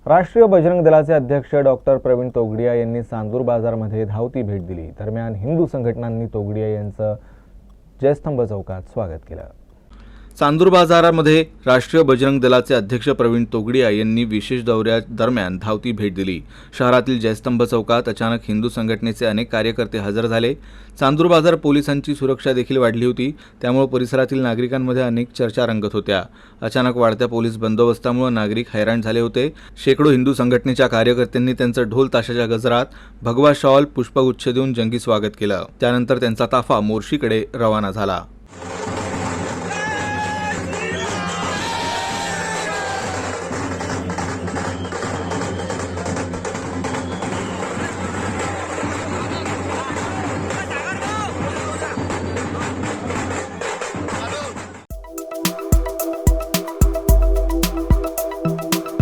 राष्ट्रीय बजरंग दलाचे अध्यक्ष डॉक्टर प्रवीण तोगडिया यांनी चांदूर बाजारमध्ये धावती भेट दिली। दरम्यान हिंदू संघटनांनी तोगडिया यांचं जयस्तंभ चौकात स्वागत केलं। चांदूर बाजारामध्ये राष्ट्रीय बजरंग दलाचे अध्यक्ष प्रवीण तोगडिया यांनी विशेष दौऱ्यादरम्यान धावती भेट दिली। शहरातील जयस्तंभ चौकात अचानक हिंदू संघटनेचे अनेक कार्यकर्ते हजर झाले। चांदूर बाजार पोलिसांची सुरक्षा देखील वाढली होती, त्यामुळे परिसरातील नागरिकांमध्ये अनेक चर्चा रंगत होत्या। अचानक वाढत्या पोलीस बंदोबस्तामुळे नागरिक हैराण झाले होते। शेकडो हिंदू संघटनेच्या कार्यकर्त्यांनी त्यांचं ढोल ताशाच्या गजरात, भगवा शॉल, पुष्पगुच्छ देऊन जंगी स्वागत केलं। त्यानंतर त्यांचा ताफा मोर्शीकडे रवाना झाला।